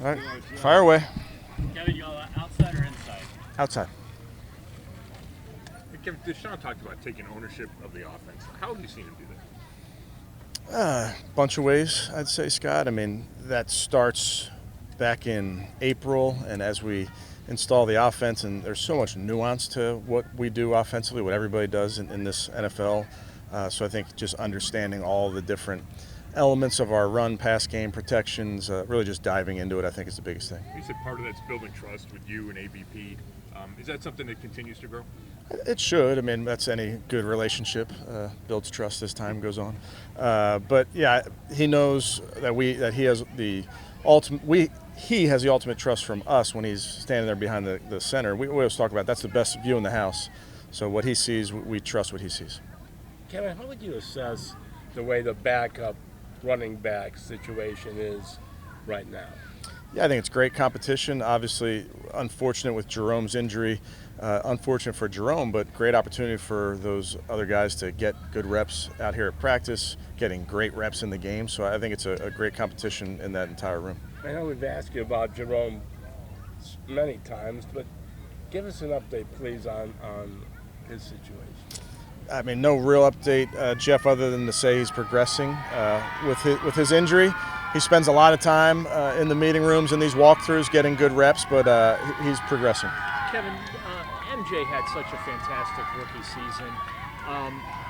All right, fire away. Kevin, you all outside or inside? Outside. Hey, Kevin, Deshaun talked about taking ownership of the offense. How have you seen him do that? Bunch of ways, I'd say, Scott. I mean, that starts back in April, and as we install the offense, and there's so much nuance to what we do offensively, what everybody does in this NFL. So I think just understanding all the different elements of our run, pass game, protections, really just diving into it, I think is the biggest thing. You said part of that's building trust with you and ABP. Is that something that continues to grow? It should. I mean, that's any good relationship. Builds trust as time goes on. But yeah, he knows that he has the ultimate. He has the ultimate trust from us when he's standing there behind the center. We always talk about that's the best view in the house. So what he sees, we trust what he sees. Kevin, how would you assess the way the backup running back situation is right now? Yeah, I think it's great competition. Obviously, unfortunate with Jerome's injury. Unfortunate for Jerome, but great opportunity for those other guys to get good reps out here at practice, getting great reps in the game. So I think it's a great competition in that entire room. I know we've asked you about Jerome many times, but give us an update, please, on his situation. I mean, no real update, Jeff, other than to say he's progressing with his injury. He spends a lot of time in the meeting rooms and these walkthroughs getting good reps, but he's progressing. Kevin, MJ had such a fantastic rookie season.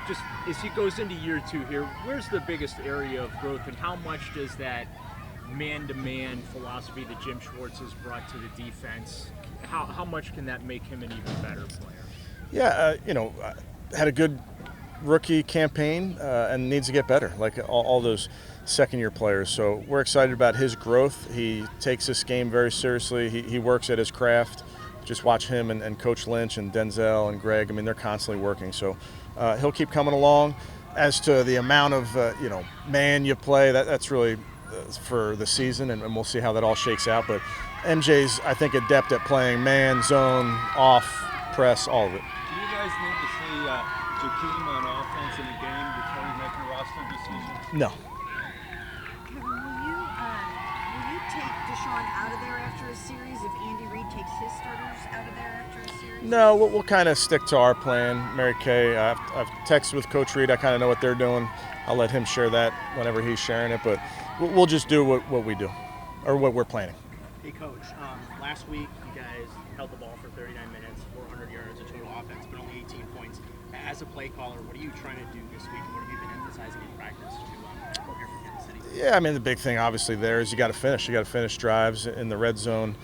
Just as he goes into year 2 here, where's the biggest area of growth, and how much does that man-to-man philosophy that Jim Schwartz has brought to the defense, how much can that make him an even better player? Yeah, had a good rookie campaign and needs to get better, like all those second-year players. So we're excited about his growth. He takes this game very seriously. He works at his craft. Just watch him and Coach Lynch and Denzel and Greg. I mean, they're constantly working. So he'll keep coming along. As to the amount of man you play, that's really for the season, and we'll see how that all shakes out. But MJ's, I think, adept at playing man, zone, off, press, all of it. Do you guys need to see Jakeem on offense in a game before you make a roster decision? No. Kevin, will you take Deshaun out of there after a series if Andy Reid takes his starters out of there after a series? No, we'll kind of stick to our plan. Mary Kay, I've texted with Coach Reid. I kind of know what they're doing. I'll let him share that whenever he's sharing it, but we'll just do what we do, or what we're planning. Hey, Coach, last week you guys held the ball for 39 minutes, 400 yards of total offense, but only 18 points. As a play caller, what are you trying to do this week? What have you been emphasizing in practice to prepare for Kansas City? Yeah, I mean, the big thing obviously there is you got to finish. You got to finish drives in the red zone.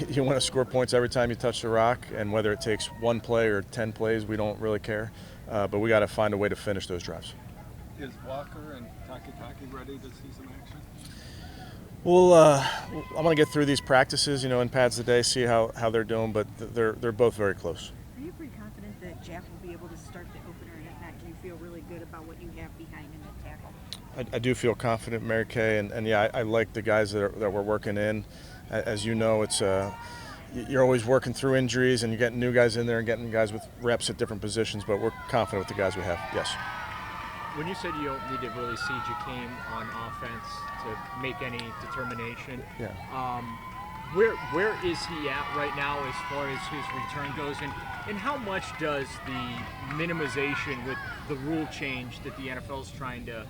You want to score points every time you touch the rock, and whether it takes 1 play or 10 plays, we don't really care. But we got to find a way to finish those drives. Is Walker and Takitaki ready to see some action? Well, I'm going to get through these practices, in pads today, see how they're doing, but they're both very close. Are you pretty confident that Jack will be able to start the opener, and if not, do you feel really good about what you have behind him at tackle? I do feel confident, Mary Kay, and yeah, I like the guys that we're working in. As you know, it's you're always working through injuries, and you're getting new guys in there and getting guys with reps at different positions, but we're confident with the guys we have, yes. When you said you don't need to really see Jakeem on offense to make any determination, yeah. Where is he at right now as far as his return goes, and how much does the minimization with the rule change that the NFL is trying to,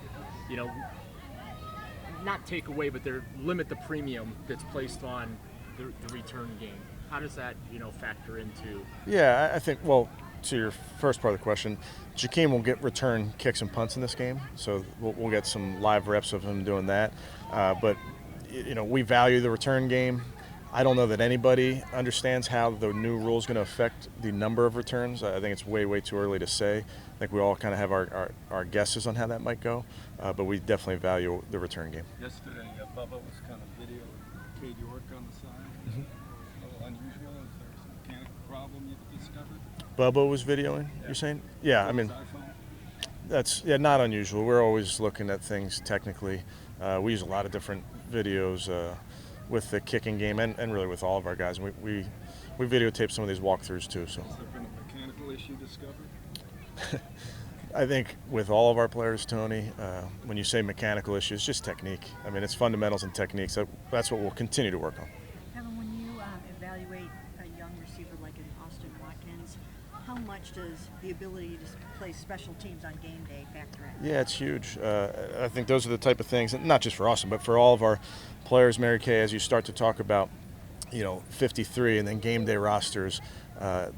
not take away, but they're limit the premium that's placed on the return game? How does that, factor into? Yeah, I think, well, to your first part of the question, Jakeem will get return kicks and punts in this game, so we'll get some live reps of him doing that. But we value the return game. I don't know that anybody understands how the new rule is going to affect the number of returns. I think it's way too early to say. I think we all kind of have our guesses on how that might go, but we definitely value the return game. Yesterday, Bubba was kind of videoing Cade York on the side. Mm-hmm. A little unusual. Is there some mechanical problem you've discovered? Bubba was videoing, you're saying? Yeah, I mean, that's not unusual. We're always looking at things technically. We use a lot of different videos with the kicking game and really with all of our guys. And we videotape some of these walkthroughs too. So. Has there been a mechanical issue discovered? I think with all of our players, Tony, when you say mechanical issues, just technique. I mean, it's fundamentals and techniques. That's what we'll continue to work on. Kevin, when you evaluate a young receiver like an Austin Watkins, how much does the ability to play special teams on game day factor in? Yeah, it's huge. I think those are the type of things, and not just for Austin, but for all of our players, Mary Kay, as you start to talk about, 53 and then game day rosters,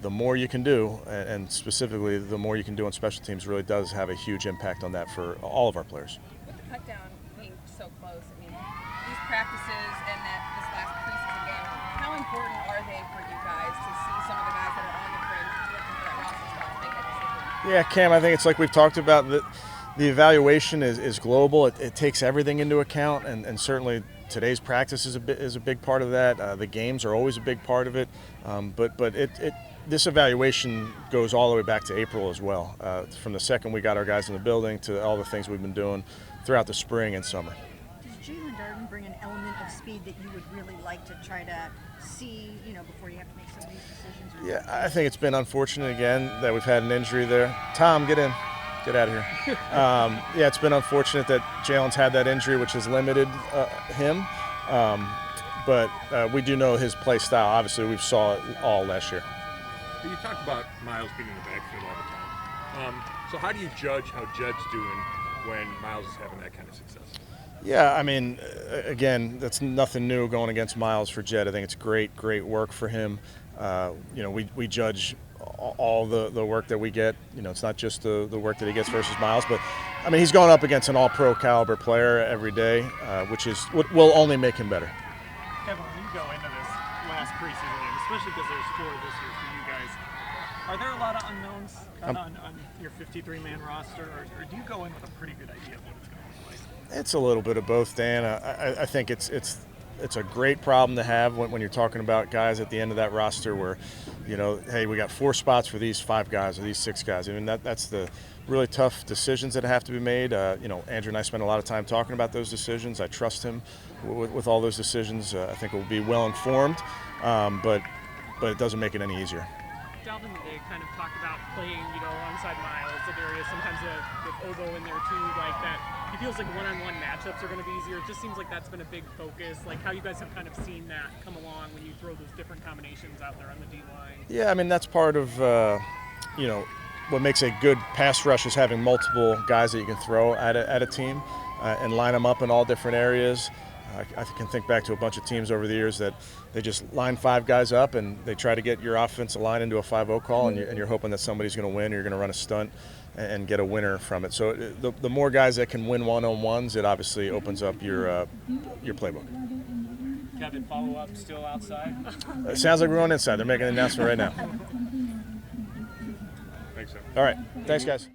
the more you can do, and specifically the more you can do on special teams, really does have a huge impact on that for all of our players. With the cut down being so close, I mean, these practices and this last preseason game, how important are they for you guys to see some of the guys that are on the fringe looking for that roster spot to make that decision? Yeah, Cam, I think it's like we've talked about, the evaluation is global. It takes everything into account, and certainly today's practice is a big part of that. The games are always a big part of it, but this evaluation goes all the way back to April as well. From the second we got our guys in the building to all the things we've been doing throughout the spring and summer. Does Jalen Darden bring an element of speed that you would really like to try to see, before you have to make some of these decisions? Yeah, I think it's been unfortunate again that we've had an injury there. Tom, get in. Get out of here. Yeah, it's been unfortunate that Jalen's had that injury, which has limited him. But we do know his play style. Obviously, we saw it all last year. You talked about Miles being in the backfield all the time. So how do you judge how Jed's doing when Miles is having that kind of success? Yeah, I mean, again, that's nothing new going against Miles for Jed. I think it's great work for him. We judge all the work that we get. It's not just the work that he gets versus Miles, but I mean, he's going up against an all-pro caliber player every day, which is what will only make him better. Kevin, when you go into this last preseason game, especially because there's 4 this year for you guys, are there a lot of unknowns on your 53-man roster, or do you go in with a pretty good idea of what it's going to look like? It's a little bit of both, Dan. I think it's a great problem to have when you're talking about guys at the end of that roster where, hey, we got 4 spots for these 5 guys or these 6 guys. I mean, that's the really tough decisions that have to be made. Andrew and I spend a lot of time talking about those decisions. I trust him with all those decisions. I think we'll be well informed, but it doesn't make it any easier. Dalvin kind of talked about playing, alongside Miles, Darius, sometimes with Obo in there too, like that. He feels like one-on-one matchups are going to be easier. It just seems like that's been a big focus. Like how you guys have kind of seen that come along when you throw those different combinations out there on the D-line. Yeah, I mean, that's part of, what makes a good pass rush is having multiple guys that you can throw at a team and line them up in all different areas. I can think back to a bunch of teams over the years that they just line 5 guys up and they try to get your offensive line into a 5-0 call, and you're hoping that somebody's going to win or you're going to run a stunt and get a winner from it. So the more guys that can win one-on-ones, it obviously opens up your playbook. Kevin, follow-up still outside? It sounds like we're going inside. They're making an announcement right now. Thanks, sir. All right. Thanks, guys.